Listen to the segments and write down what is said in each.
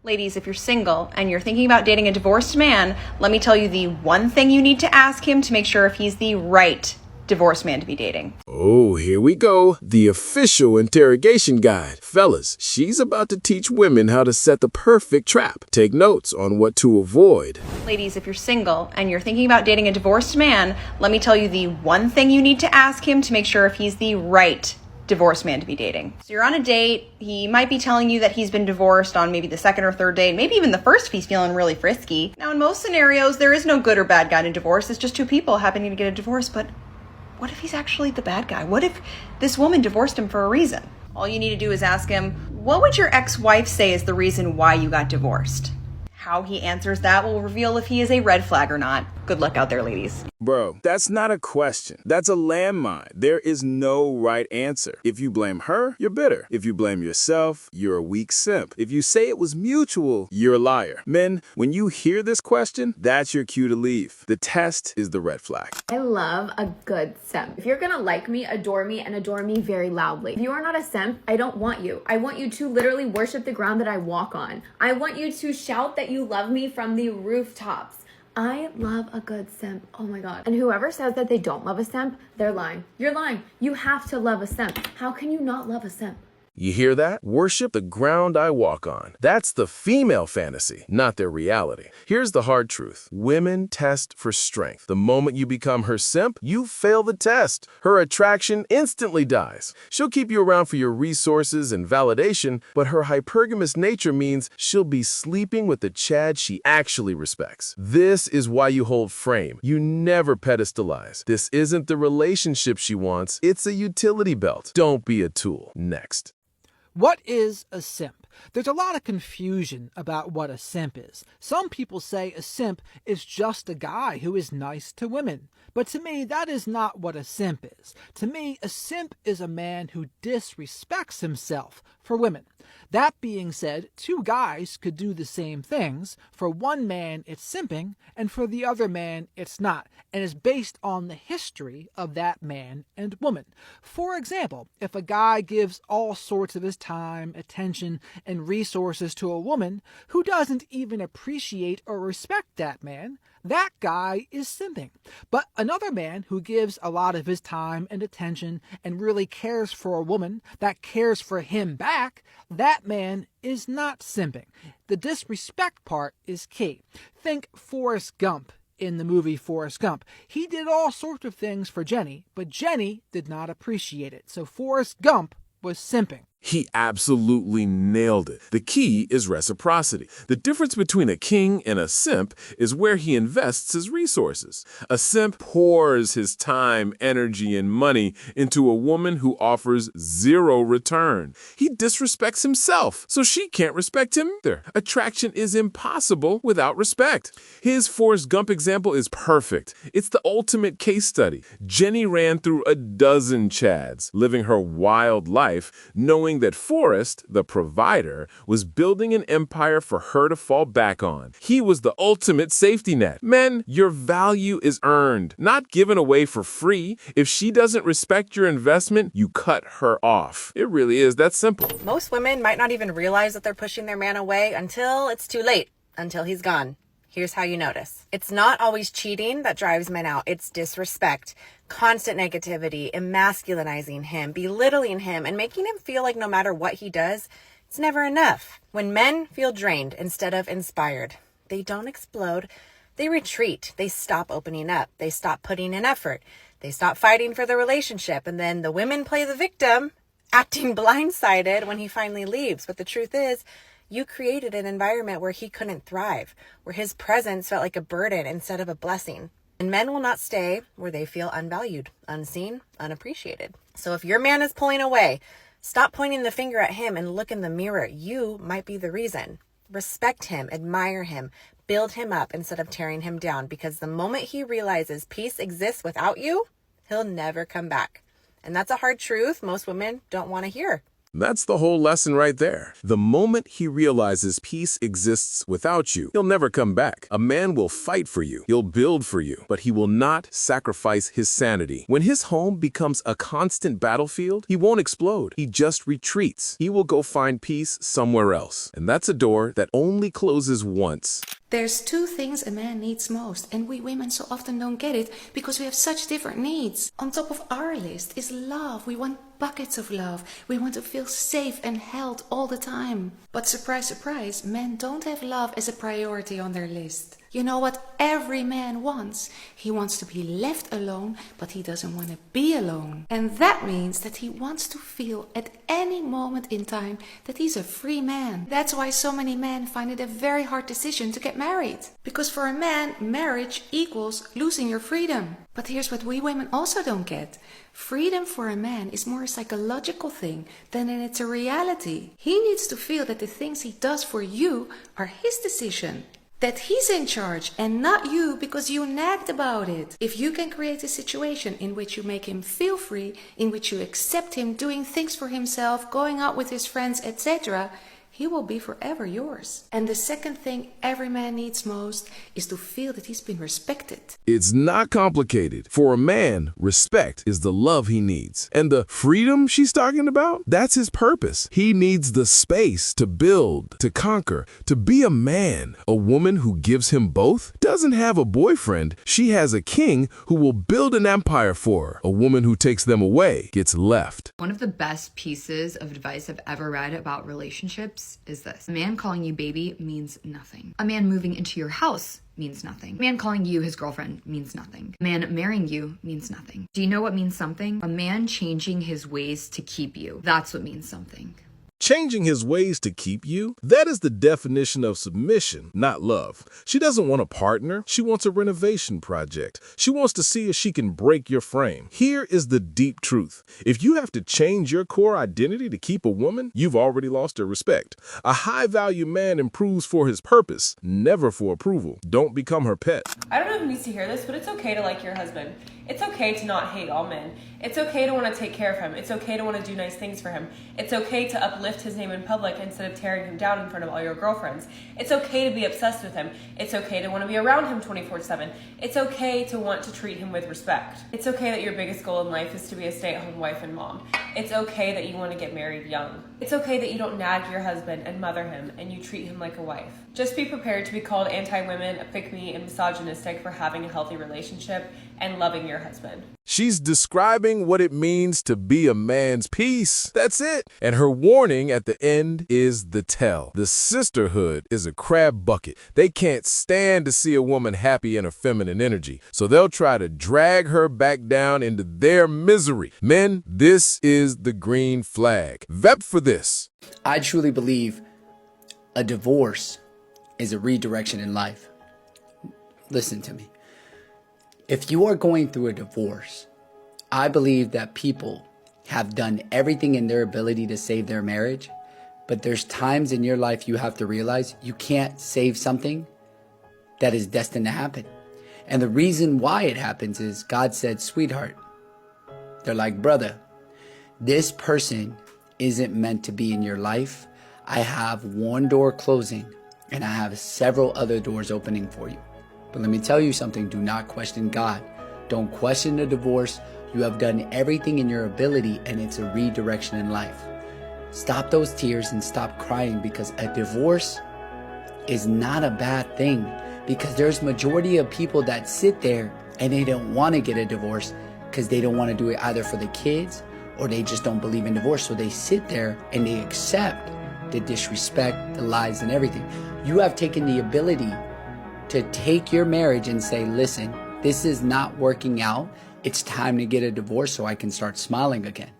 Ladies, if you're single and you're thinking about dating a divorced man, let me tell you the one thing you need to ask him to make sure if he's the right divorced man to be dating. Oh, here we go. The official interrogation guide. Fellas, she's about to teach women how to set the perfect trap. Take notes on what to avoid. Ladies, if you're single and you're thinking about dating a divorced man, let me tell you the one thing you need to ask him to make sure if he's the right divorced man to be dating. So you're on a date, he might be telling you that he's been divorced on maybe the second or third date, maybe even the first if he's feeling really frisky. Now in most scenarios, there is no good or bad guy in divorce, it's just two people happening to get a divorce, but what if he's actually the bad guy? What if this woman divorced him for a reason? All you need to do is ask him, what would your ex-wife say is the reason why you got divorced? How he answers that will reveal if he is a red flag or not. Good luck out there, ladies. Bro, that's not a question. That's a landmine. There is no right answer. If you blame her, you're bitter. If you blame yourself, you're a weak simp. If you say it was mutual, you're a liar. Men, when you hear this question, that's your cue to leave. The test is the red flag. I love a good simp. If you're gonna like me, adore me, and adore me very loudly. If you are not a simp, I don't want you. I want you to literally worship the ground that I walk on. I want you to shout that you love me from the rooftops. I love a good simp. Oh my God. And whoever says that they don't love a simp, they're lying. You're lying. You have to love a simp. How can you not love a simp? You hear that? Worship the ground I walk on. That's the female fantasy, not their reality. Here's the hard truth. Women test for strength. The moment you become her simp, you fail the test. Her attraction instantly dies. She'll keep you around for your resources and validation, but her hypergamous nature means she'll be sleeping with the Chad she actually respects. This is why you hold frame. You never pedestalize. This isn't the relationship she wants. It's a utility belt. Don't be a tool. Next. What is a simp? There's a lot of confusion about what a simp is. Some people say a simp is just a guy who is nice to women. But to me, that is not what a simp is. To me, a simp is a man who disrespects himself for women. That being said, two guys could do the same things. For one man, it's simping, and for the other man, it's not, and is based on the history of that man and woman. For example, if a guy gives all sorts of his time, attention, and resources to a woman who doesn't even appreciate or respect that man, that guy is simping. But another man who gives a lot of his time and attention and really cares for a woman that cares for him back, that man is not simping. The disrespect part is key. Think Forrest Gump in the movie Forrest Gump. He did all sorts of things for Jenny, but Jenny did not appreciate it. So Forrest Gump was simping. He absolutely nailed it. The key is reciprocity. The difference between a king and a simp is where he invests his resources. A simp pours his time, energy, and money into a woman who offers zero return. He disrespects himself, so she can't respect him either. Attraction is impossible without respect. His Forrest Gump example is perfect. It's the ultimate case study. Jenny ran through a dozen Chads, living her wild life, knowing that Forrest, the provider, was building an empire for her to fall back on. He was the ultimate safety net. Men, your value is earned, not given away for free. If she doesn't respect your investment, you cut her off. It really is that simple. Most women might not even realize that they're pushing their man away until it's too late, until he's gone. Here's how you notice. It's not always cheating that drives men out. It's disrespect, constant negativity, emasculinizing him, belittling him, and making him feel like no matter what he does, it's never enough. When men feel drained instead of inspired, they don't explode. They retreat. They stop opening up. They stop putting in effort. They stop fighting for the relationship. And then the women play the victim, acting blindsided when he finally leaves. But the truth is, you created an environment where he couldn't thrive, where his presence felt like a burden instead of a blessing. And men will not stay where they feel unvalued, unseen, unappreciated. So if your man is pulling away, stop pointing the finger at him and look in the mirror. You might be the reason. Respect him, admire him, build him up instead of tearing him down, because the moment he realizes peace exists without you, he'll never come back. And that's a hard truth most women don't want to hear. That's the whole lesson right there. The moment he realizes peace exists without you, he'll never come back. A man will fight for you. He'll build for you, but he will not sacrifice his sanity. When his home becomes a constant battlefield, he won't explode. He just retreats. He will go find peace somewhere else. And that's a door that only closes once. There's two things a man needs most, and we women so often don't get it because we have such different needs. On top of our list is love. We want buckets of love. We want to feel safe and held all the time. But surprise, surprise, men don't have love as a priority on their list. You know what every man wants? He wants to be left alone, but he doesn't want to be alone. And that means that he wants to feel at any moment in time that he's a free man. That's why so many men find it a very hard decision to get married. Because for a man, marriage equals losing your freedom. But here's what we women also don't get. Freedom for a man is more a psychological thing than it's a reality. He needs to feel that the things he does for you are his decision. That he's in charge and not you because you nagged about it. If you can create a situation in which you make him feel free, in which you accept him doing things for himself, going out with his friends, etc., he will be forever yours. And the second thing every man needs most is to feel that he's been respected. It's not complicated. For a man, respect is the love he needs. And the freedom she's talking about, that's his purpose. He needs the space to build, to conquer, to be a man. A woman who gives him both doesn't have a boyfriend. She has a king who will build an empire for her. A woman who takes them away gets left. One of the best pieces of advice I've ever read about relationships is this. A man calling you baby means nothing. A man moving into your house means nothing. A man calling you his girlfriend means nothing. A man marrying you means nothing. Do you know what means something? A man changing his ways to keep you. That's what means something. Changing his ways to keep you? That is the definition of submission, not love. She doesn't want a partner. She wants a renovation project. She wants to see if she can break your frame. Here is the deep truth. If you have to change your core identity to keep a woman, you've already lost her respect. A high-value man improves for his purpose, never for approval. Don't become her pet. I don't know who needs to hear this, but it's okay to like your husband. It's okay to not hate all men. It's okay to want to take care of him. It's okay to want to do nice things for him. It's okay to uplift his name in public instead of tearing him down in front of all your girlfriends. It's okay to be obsessed with him. It's okay to want to be around him 24/7. It's okay to want to treat him with respect. It's okay that your biggest goal in life is to be a stay-at-home wife and mom. It's okay that you want to get married young. It's okay that you don't nag your husband and mother him and you treat him like a wife. Just be prepared to be called anti-women, a pick-me, and misogynistic for having a healthy relationship and loving your husband. She's describing what it means to be a man's peace. That's it. And her warning at the end is the tell. The sisterhood is a crab bucket. They can't stand to see a woman happy in her feminine energy, so they'll try to drag her back down into their misery. Men, this is the green flag. Vep for this. I truly believe a divorce is a redirection in life. Listen to me. If you are going through a divorce, I believe that people have done everything in their ability to save their marriage, but there's times in your life you have to realize you can't save something that is destined to happen. And the reason why it happens is God said, sweetheart, they're like, brother, this person isn't meant to be in your life. I have one door closing and I have several other doors opening for you. But let me tell you something, do not question God. Don't question the divorce. You have done everything in your ability and it's a redirection in life. Stop those tears and stop crying, because a divorce is not a bad thing, because there's majority of people that sit there and they don't want to get a divorce because they don't want to do it either for the kids or they just don't believe in divorce. So they sit there and they accept the disrespect, the lies and everything. You have taken the ability to take your marriage and say, listen, this is not working out. It's time to get a divorce so I can start smiling again.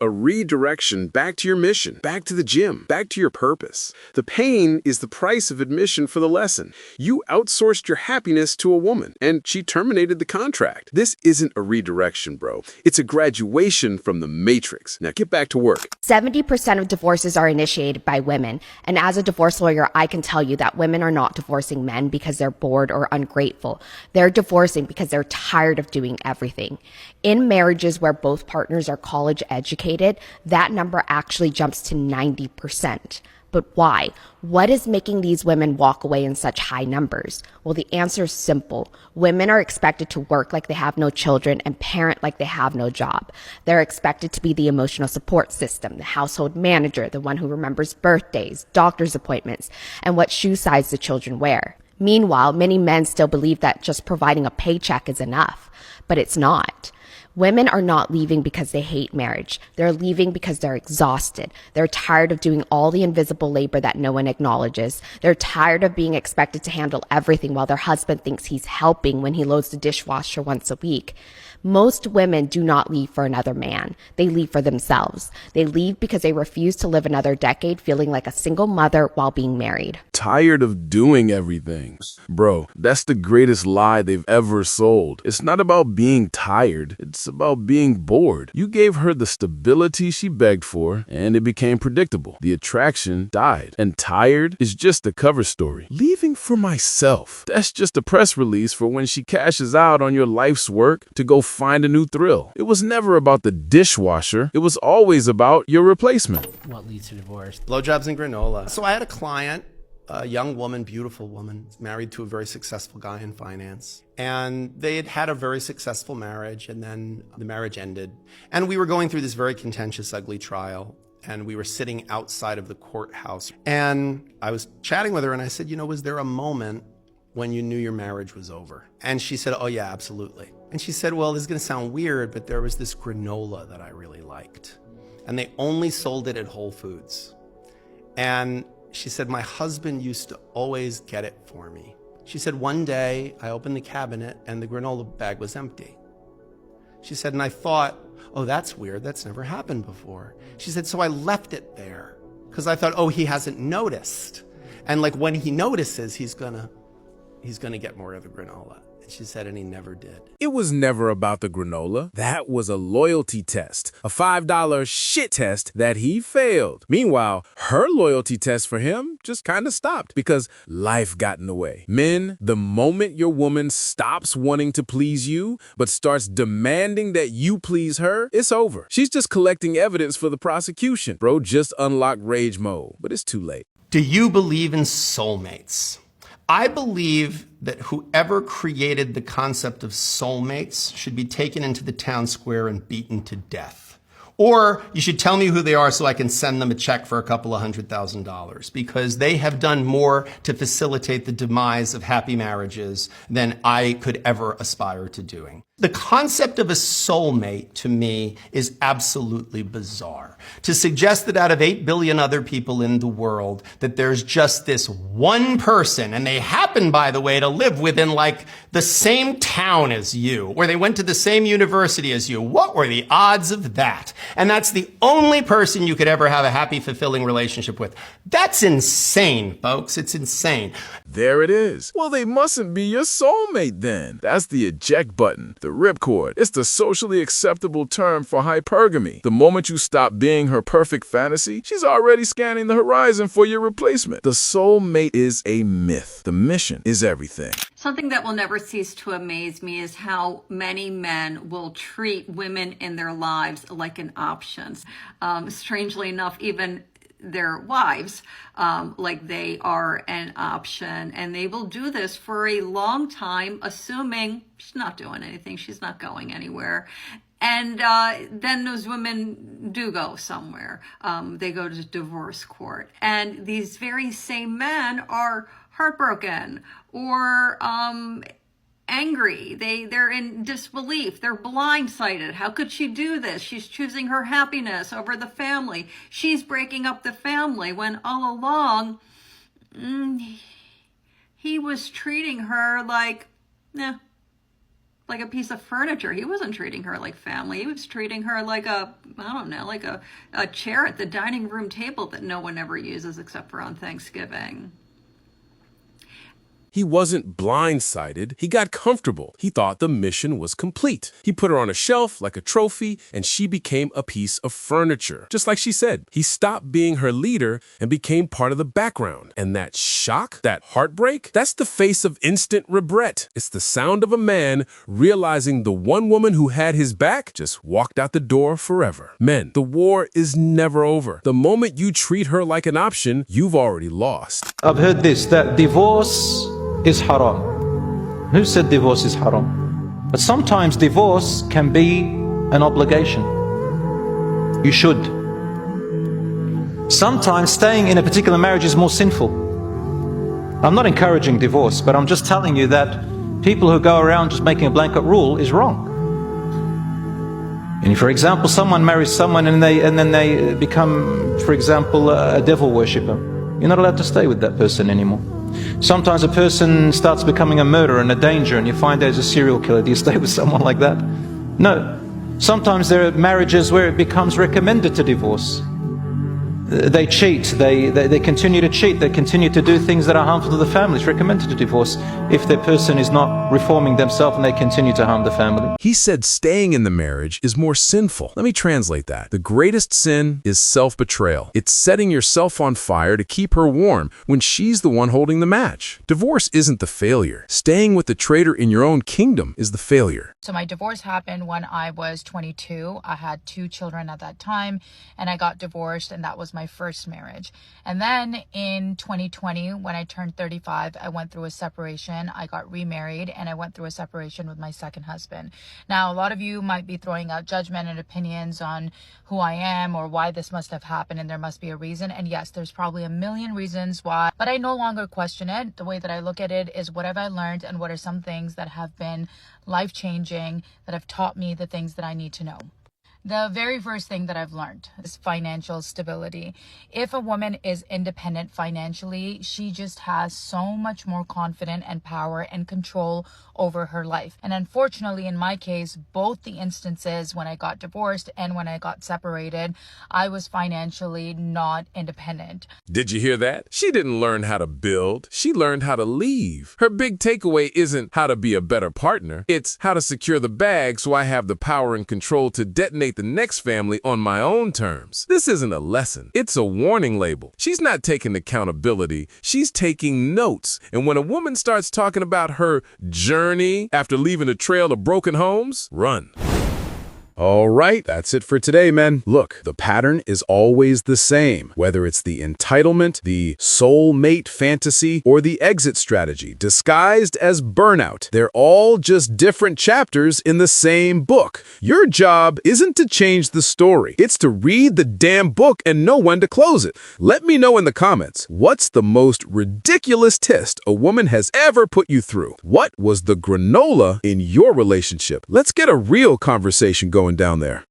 A redirection back to your mission, back to the gym, back to your purpose. The pain is the price of admission for the lesson. You outsourced your happiness to a woman, and she terminated the contract. This isn't a redirection, bro. It's a graduation from the matrix. Now get back to work. 70% of divorces are initiated by women. And as a divorce lawyer, I can tell you that women are not divorcing men because they're bored or ungrateful. They're divorcing because they're tired of doing everything. In marriages where both partners are college educated, educated, that number actually jumps to 90%. But why? What is making these women walk away in such high numbers? Well, the answer is simple. Women are expected to work like they have no children and parent like they have no job. They're expected to be the emotional support system, the household manager, the one who remembers birthdays, doctor's appointments, and what shoe size the children wear. Meanwhile, many men still believe that just providing a paycheck is enough, but it's not. Women are not leaving because they hate marriage. They're leaving because they're exhausted. They're tired of doing all the invisible labor that no one acknowledges. They're tired of being expected to handle everything while their husband thinks he's helping when he loads the dishwasher once a week. Most women do not leave for another man. They leave for themselves. They leave because they refuse to live another decade feeling like a single mother while being married. Tired of doing everything. Bro, that's the greatest lie they've ever sold. It's not about being tired. It's about being bored. You gave her the stability she begged for, and it became predictable. The attraction died. And tired is just a cover story. Leaving for myself. That's just a press release for when she cashes out on your life's work to go find a new thrill. It was never about the dishwasher. It was always about your replacement. What leads to divorce? Blowjobs and granola. So I had a client, a young woman, beautiful woman, married to a very successful guy in finance. And they had had a very successful marriage, and then the marriage ended. And we were going through this very contentious, ugly trial. And we were sitting outside of the courthouse. And I was chatting with her, and I said, was there a moment when you knew your marriage was over? And she said, oh yeah, absolutely. And she said, well, this is gonna sound weird, but there was this granola that I really liked. And they only sold it at Whole Foods. And she said, my husband used to always get it for me. She said, one day I opened the cabinet and the granola bag was empty. She said, and I thought, oh, that's weird, that's never happened before. She said, so I left it there because I thought, oh, he hasn't noticed. And like when he notices, he's gonna get more of the granola. And she said, and he never did. It was never about the granola. That was a loyalty test, a $5 shit test that he failed. Meanwhile, her loyalty test for him just kind of stopped because life got in the way. Men, the moment your woman stops wanting to please you, but starts demanding that you please her, it's over. She's just collecting evidence for the prosecution. Bro just unlocked rage mode, but it's too late. Do you believe in soulmates? I believe that whoever created the concept of soulmates should be taken into the town square and beaten to death. Or you should tell me who they are so I can send them a check for a couple of $100,000 because they have done more to facilitate the demise of happy marriages than I could ever aspire to doing. The concept of a soulmate to me is absolutely bizarre. To suggest that out of 8 billion other people in the world, that there's just this one person, and they happen, by the way, to live within like the same town as you, or they went to the same university as you. What were the odds of that? And that's the only person you could ever have a happy, fulfilling relationship with. That's insane, folks. It's insane. There it is. Well, they mustn't be your soulmate then. That's the eject button. The ripcord. It's the socially acceptable term for hypergamy. The moment you stop being her perfect fantasy, she's already scanning the horizon for your replacement. The soulmate is a myth. The mission is everything. Something that will never cease to amaze me is how many men will treat women in their lives like an option. Strangely enough, even their wives, like they are an option, and they will do this for a long time, assuming she's not doing anything, she's not going anywhere. And then those women do go somewhere. They go to divorce court, and these very same men are heartbroken or angry. They're in disbelief. They're blindsided. How could she do this? She's choosing her happiness over the family. She's breaking up the family when all along he was treating her like a piece of furniture. He wasn't treating her like family. He was treating her like a chair at the dining room table that no one ever uses except for on Thanksgiving. He wasn't blindsided. He got comfortable. He thought the mission was complete. He put her on a shelf like a trophy, and she became a piece of furniture. Just like she said, he stopped being her leader and became part of the background. And that shock, that heartbreak, that's the face of instant regret. It's the sound of a man realizing the one woman who had his back just walked out the door forever. Men, the war is never over. The moment you treat her like an option, you've already lost. I've heard this, that divorce is haram. Who said divorce is haram? But sometimes divorce can be an obligation. You should. Sometimes staying in a particular marriage is more sinful. I'm not encouraging divorce, but I'm just telling you that people who go around just making a blanket rule is wrong. And for example, someone marries someone and then they become, for example, a devil worshipper. You're not allowed to stay with that person anymore. Sometimes a person starts becoming a murderer and a danger and you find there's a serial killer. Do you stay with someone like that? No. Sometimes there are marriages where it becomes recommended to divorce. They cheat, they continue to cheat, they continue to do things that are harmful to the family. It's recommended to divorce if the person is not reforming themselves and they continue to harm the family. He said staying in the marriage is more sinful. Let me translate that. The greatest sin is self-betrayal. It's setting yourself on fire to keep her warm when she's the one holding the match. Divorce isn't the failure. Staying with the traitor in your own kingdom is the failure. So my divorce happened when I was 22. I had 2 children at that time, and I got divorced, and that was my first marriage. And then in 2020, when I turned 35, I went through a separation. I got remarried, and I went through a separation with my second husband. Now, a lot of you might be throwing out judgment and opinions on who I am or why this must have happened, and there must be a reason. And yes, there's probably a million reasons why, but I no longer question it. The way that I look at it is, what have I learned, and what are some things that have been life-changing, that have taught me the things that I need to know. The very first thing that I've learned is financial stability. If a woman is independent financially, she just has so much more confidence and power and control over her life. And unfortunately, in my case, both the instances when I got divorced and when I got separated, I was financially not independent. Did you hear that? She didn't learn how to build. She learned how to leave. Her big takeaway isn't how to be a better partner. It's how to secure the bag so I have the power and control to detonate the next family on my own terms. This isn't a lesson. It's a warning label. She's not taking accountability. She's taking notes. And when a woman starts talking about her journey after leaving a trail of broken homes, run. All right, that's it for today, men. Look, the pattern is always the same. Whether it's the entitlement, the soulmate fantasy, or the exit strategy disguised as burnout, they're all just different chapters in the same book. Your job isn't to change the story. It's to read the damn book and know when to close it. Let me know in the comments, what's the most ridiculous test a woman has ever put you through? What was the granola in your relationship? Let's get a real conversation going down there.